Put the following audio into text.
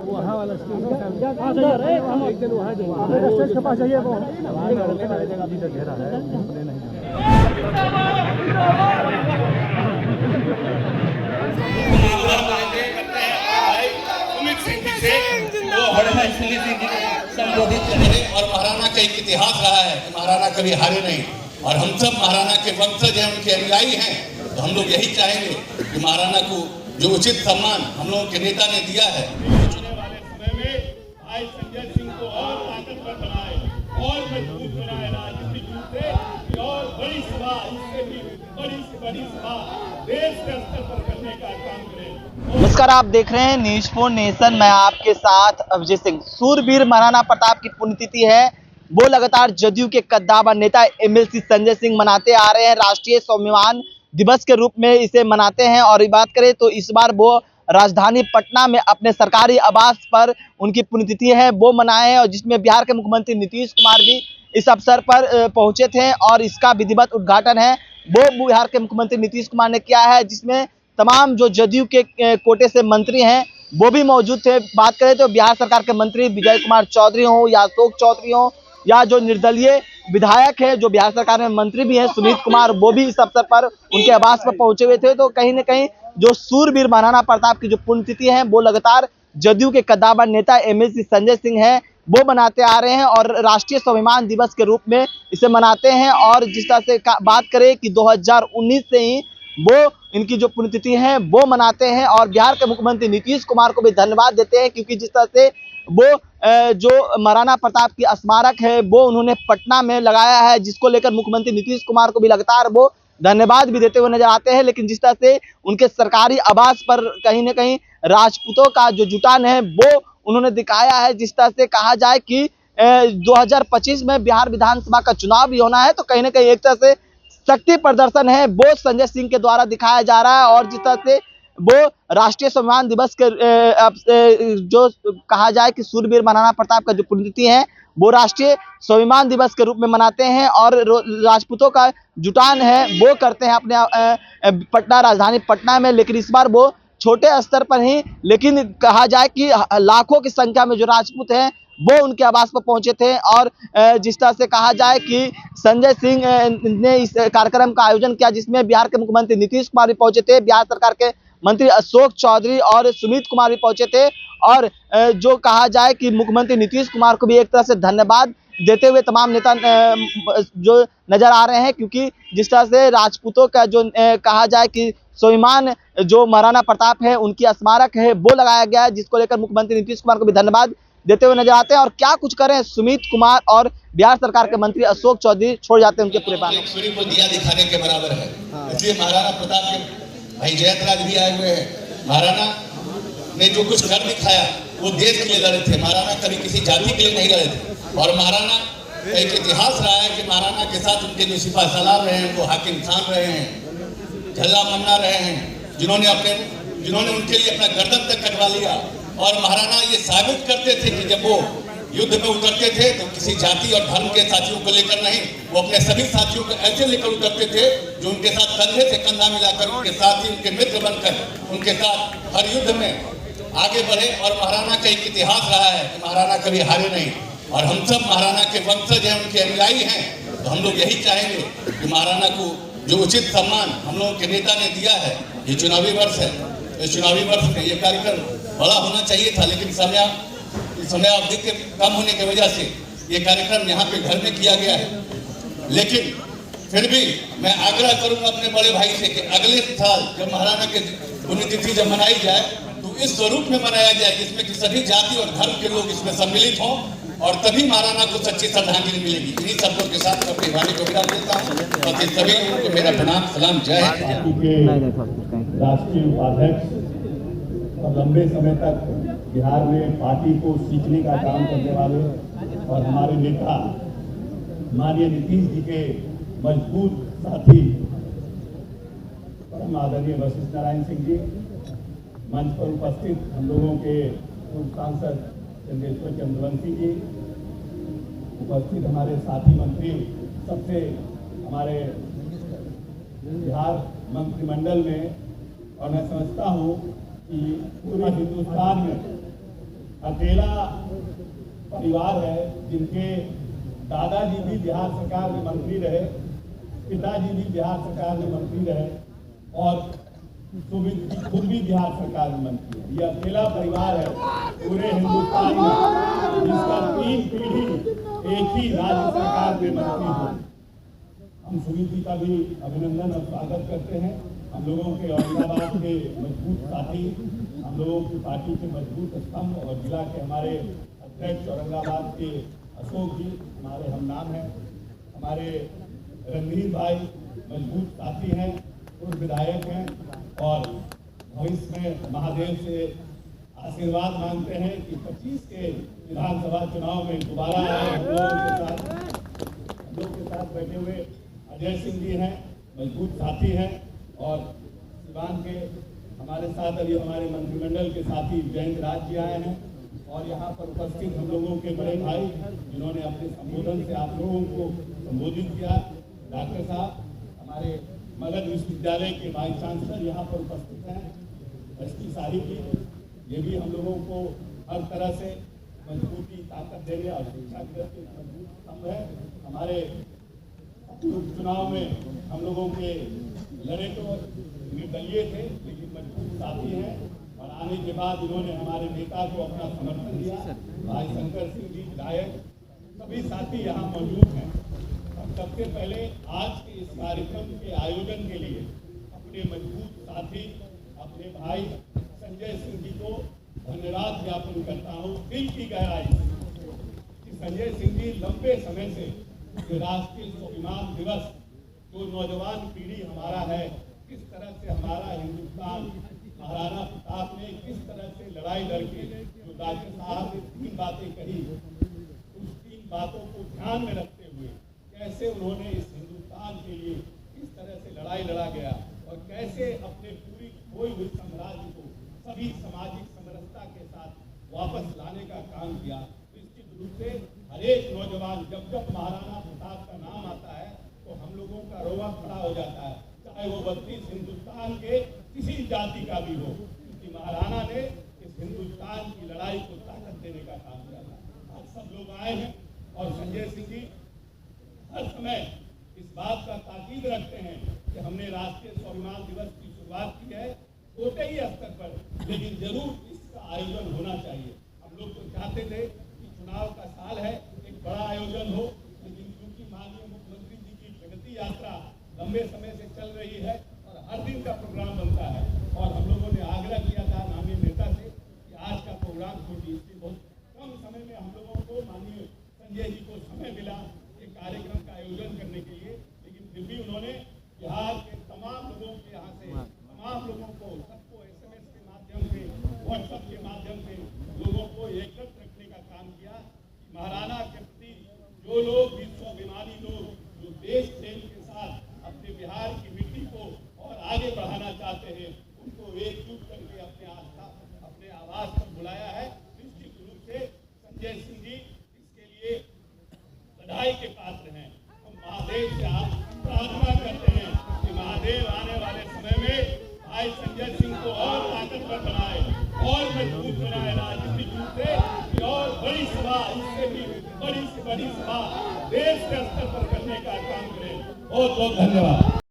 वहाँ वाला स्टेज एक दिन वहाँ स्टेज के पास जाइए, वो अभी तक घेरा है, संबोधित करें। और महाराणा का एक इतिहास रहा है कि महाराणा कभी हारे नहीं, और हम सब महाराणा के वंशज हैं, उनके अनुयायी हैं। तो हम लोग यही चाहेंगे कि महाराणा को जो उचित सम्मान हम लोगों के नेता ने दिया है, आने वाले समय में भाई संजय सिंह को और ताकतवर बनाए और मजबूत बनाए राजनीतिक रूप से, और बड़ी सभा, इससे भी बड़ी से बड़ी सभा देश के स्तर पर करने का काम करें। नमस्कार, आप देख रहे हैं न्यूज़ फॉर नेशन। मैं आपके साथ अभिजीत सिंह। सूरवीर महाराणा प्रताप की पुण्यतिथि है, वो लगातार जदयू के कद्दावर नेता एमएलसी संजय सिंह मनाते आ रहे हैं। राष्ट्रीय स्वाभिमान दिवस के रूप में इसे मनाते हैं। और बात करें तो इस बार वो राजधानी पटना में अपने सरकारी आवास पर उनकी पुण्यतिथि है वो मनाए हैं, और जिसमें बिहार के मुख्यमंत्री नीतीश कुमार भी इस अवसर पर पहुंचे थे और इसका विधिवत उद्घाटन है वो बिहार के मुख्यमंत्री नीतीश कुमार ने किया है, जिसमें तमाम जो जदयू के कोटे से मंत्री हैं वो भी मौजूद थे। बात करें तो बिहार सरकार के मंत्री विजय कुमार चौधरी हो या अशोक चौधरी हो, या जो निर्दलीय विधायक है जो बिहार सरकार में मंत्री भी हैं सुमित कुमार, वो भी इस अवसर पर उनके आवास पर पहुंचे हुए थे। तो कहीं न कहीं जो सूरवीर महाराणा प्रताप की जो पुण्यतिथि है वो लगातार जदयू के कद्दावर नेता एमएलसी संजय सिंह हैं वो मनाते आ रहे हैं, और राष्ट्रीय स्वाभिमान दिवस के रूप में इसे मनाते हैं। और जिस तरह से बात करें कि 2019 से ही वो इनकी जो पुण्यतिथि है वो मनाते हैं, और बिहार के मुख्यमंत्री नीतीश कुमार को भी धन्यवाद देते हैं, क्योंकि जिस तरह से वो जो महाराणा प्रताप की स्मारक है वो उन्होंने पटना में लगाया है, जिसको लेकर मुख्यमंत्री नीतीश कुमार को भी लगातार वो धन्यवाद भी देते हुए नजर आते हैं। लेकिन जिस तरह से उनके सरकारी आवास पर कहीं न कहीं राजपूतों का जो जुटान है वो उन्होंने दिखाया है, जिस तरह से कहा जाए कि 2025 में बिहार विधानसभा का चुनाव भी होना है, तो कहीं न कहीं एक तरह से शक्ति प्रदर्शन है वो संजय सिंह के द्वारा दिखाया जा रहा है। और जिस तरह से वो राष्ट्रीय स्वाभिमान दिवस के जो कहा जाए कि सूरवीर महाराणा प्रताप का जो पुण्यतिथि है वो राष्ट्रीय स्वाभिमान दिवस के रूप में मनाते हैं, और राजपूतों का जुटान है वो करते हैं अपने पटना, राजधानी पटना में। लेकिन इस बार वो छोटे स्तर पर ही, लेकिन कहा जाए कि लाखों की संख्या में जो राजपूत हैं वो उनके आवास पर पहुंचे थे। और जिस तरह से कहा जाए कि संजय सिंह ने इस कार्यक्रम का आयोजन किया, जिसमें बिहार के मुख्यमंत्री नीतीश कुमार भी पहुंचे थे, बिहार सरकार के मंत्री अशोक चौधरी और सुमित कुमार भी पहुंचे थे। और जो कहा जाए कि मुख्यमंत्री नीतीश कुमार को भी एक तरह से धन्यवाद देते हुए तमाम नेता जो नजर आ रहे हैं, क्योंकि जिस तरह से राजपूतों का जो कहा जाए कि स्वाभिमान जो महाराणा प्रताप है उनकी स्मारक है वो लगाया गया है, जिसको लेकर मुख्यमंत्री नीतीश कुमार को भी धन्यवाद देते हुए नजर आते हैं। और क्या कुछ करें सुमित कुमार और बिहार सरकार के मंत्री अशोक चौधरी छोड़ जाते हैं उनके पूरे बारे में। सूर्य को दिया दिखाने के बराबर है। इसलिए महाराणा प्रताप के भाई जयंतराज भी आए हुए हैं। महाराणा ने जो कुछ कर दिखाया वो देश के लिए लड़े थे, महाराणा कभी किसी जाति के लिए नहीं लड़े थे। और महाराणा का एक इतिहास रहा है कि महाराणा के साथ उनके जो सिपा सलार रहे हैं वो हाकिम खान रहे हैं, झल्ला मन्ना रहे हैं, जिन्होंने उनके लिए अपना गर्दन तक कटवा लिया। और महाराणा ये साबित करते थे कि जब वो युद्ध में उतरते थे तो किसी जाति और धर्म के साथियों को लेकर नहीं, वो अपने सभी साथियों को ऐसे लेकर उतरते थे जो उनके साथ कंधे से कंधा मिलाकर, उनके साथी, उनके मित्र बनकर उनके साथ हर युद्ध में आगे बढ़े। और महाराणा का एक इतिहास रहा है कि महाराणा कभी हारे नहीं, और हम सब महाराणा के वंशज हैं, उनके अनुयायी हैं। तो हम लोग यही चाहेंगे कि महाराणा को जो उचित सम्मान हम लोगों के नेता ने दिया है, ये चुनावी वर्ष है, इस चुनावी वर्ष में ये कार्यक्रम बड़ा होना चाहिए था, लेकिन समय अवधि के कम होने की वजह से ये कार्यक्रम यहाँ पे घर में किया गया है। लेकिन फिर भी मैं आग्रह करूंगा अपने बड़े भाई से कि अगले साल जब महाराणा की पुण्यतिथि जब मनाई जाए तो इस स्वरूप में मनाया जाए जिसमें कि सभी जाति और धर्म के लोग इसमें सम्मिलित हों, और तभी महाराणा को सच्ची श्रद्धांजलि मिलेगी। इन्हीं शब्दों के साथ अपनी वाणी को विराम देता हूँ और सभी को मेरा प्रणाम सलाम जय हिंद। राष्ट्रीय उपाध्यक्ष और लंबे समय तक बिहार में पार्टी को सीखने का काम करने वाले और हमारे नेता माननीय नीतीश जी के मजबूत साथी परम आदरणीय वशिष्ठ नारायण सिंह जी, मंच पर उपस्थित हम लोगों के पूर्व सांसद चंद्रेश्वर चंद्रवंशी जी, उपस्थित हमारे साथी मंत्री, सबसे हमारे बिहार मंत्रिमंडल में, और मैं समझता हूँ कि पूरे हिंदुस्तान में अकेला परिवार है जिनके दादाजी भी बिहार सरकार में मंत्री रहे, पिताजी भी बिहार सरकार में मंत्री रहे और सुमित जी खुद भी बिहार सरकार में मंत्री है। ये अकेला परिवार है पूरे हिंदुस्तान में जिसका 3 पीढ़ी एक ही राज्य सरकार में मंत्री हो। हम सुमित जी का भी अभिनंदन और स्वागत करते हैं। हम लोगों के औरंगाबाद के मजबूत साथी, हम लोगों की पार्टी के मजबूत स्तंभ और जिला के हमारे अध्यक्ष औरंगाबाद के अशोक जी हमारे हम नाम हैं। हमारे रणधीर भाई मजबूत साथी हैं, पूर्व विधायक हैं और भविष्य में महादेव से आशीर्वाद मांगते हैं कि 25 के विधानसभा चुनाव में दोबारा आए। हम लोग के साथ बैठे हुए अजय सिंह जी हैं, मजबूत साथी हैं और सिवान के हमारे साथ अभी हमारे मंत्रिमंडल के साथी जयंत राज जी आए हैं और यहाँ पर उपस्थित हम लोगों के बड़े भाई जिन्होंने अपने संबोधन से आप लोगों को संबोधित किया, डॉक्टर साहब हमारे मगध विश्वविद्यालय के वाइस चांसलर यहाँ पर उपस्थित हैं, एसपी साहिब जी, ये भी हम लोगों को हर तरह से मजबूती ताकत देने और शिक्षा के मजबूत स्तंभ है। हमारे उपचुनाव में हम लोगों के लड़े तो निर्दलीय थे लेकिन मजबूत साथी हैं और आने के बाद इन्होंने हमारे नेता को अपना समर्थन दिया। भाई शंकर सिंह जी विधायक, सभी साथी यहाँ मौजूद हैं। हम सबसे पहले आज के इस कार्यक्रम के आयोजन के लिए अपने मजबूत साथी अपने भाई संजय सिंह जी को धन्यवाद ज्ञापन करता हूँ दिल की गहराई से कि संजय सिंह जी लंबे समय से राष्ट्रीय स्वाभिमान दिवस जो नौजवान पीढ़ी हमारा है, किस तरह से हमारा हिंदुस्तान महाराणा प्रताप ने किस तरह से लड़ाई लड़के जो डॉक्टर साहब ने 3 बातें कही, उस 3 बातों को ध्यान में रखते हुए कैसे उन्होंने इस हिंदुस्तान के लिए किस तरह से लड़ाई लड़ा गया और कैसे अपने पूरी खोई हुई साम्राज्य को सभी सामाजिक समरसता के साथ वापस लाने का काम किया। निश्चित रूप से हर एक नौजवान जब महाराणा प्रताप का नाम आता है तो हम लोगों का रोआ खड़ा हो जाता है, चाहे वो 32 हिंदुस्तान के किसी जाति का भी हो, क्योंकि महाराणा ने इस हिंदुस्तान की लड़ाई को ताकत देने का काम किया था। आज सब लोग आए हैं और संजय सिंह जी हर समय इस बात का ताकीद रखते हैं कि हमने राष्ट्रीय स्वाभिमान दिवस की शुरुआत की है छोटे ही स्तर पर, लेकिन जरूर इसका आयोजन होना चाहिए। हम लोग तो चाहते थे कि चुनाव का साल है, एक बड़ा आयोजन हो, लेकिन क्योंकि माननीय मुख्यमंत्री जी की प्रगति यात्रा लंबे समय से चल रही है और हर दिन का प्रोग्राम बनता है और हम लोगों ने आग्रह किया था माननीय नेता से कि आज का प्रोग्राम छोड़िए, इसलिए बहुत कम समय में हम लोगों को माननीय संजय जी को समय मिला एक कार्यक्रम का आयोजन करने के लिए, लेकिन फिर भी उन्होंने बिहार के तमाम लोगों के यहाँ से तमाम लोगों को सबको SMS के माध्यम से WhatsApp के माध्यम से लोगों को एकत्र रखने का काम किया कि महाराणा के प्रति जो लोग भी स्वाभिमानी लोग जो देश प्रेम के साथ अपने बिहार की मिट्टी को और आगे बढ़ाना चाहते हैं उनको एकजुट करके अपने आस्था अपने आवास पर बुलाया है। निश्चित रूप से संजय सिंह जी इसके लिए बधाई के पात्र हैं। हम महादेव से आप प्रार्थना करते हैं कि महादेव आने वाले समय में भाई संजय सिंह को और ताकतवर बनाए और मजबूत बनाए, राजनीतिक रूप से और बड़ी सभा, इससे भी बड़ी से बड़ी सभा देश के स्तर पर करने का काम करें। बहुत बहुत धन्यवाद।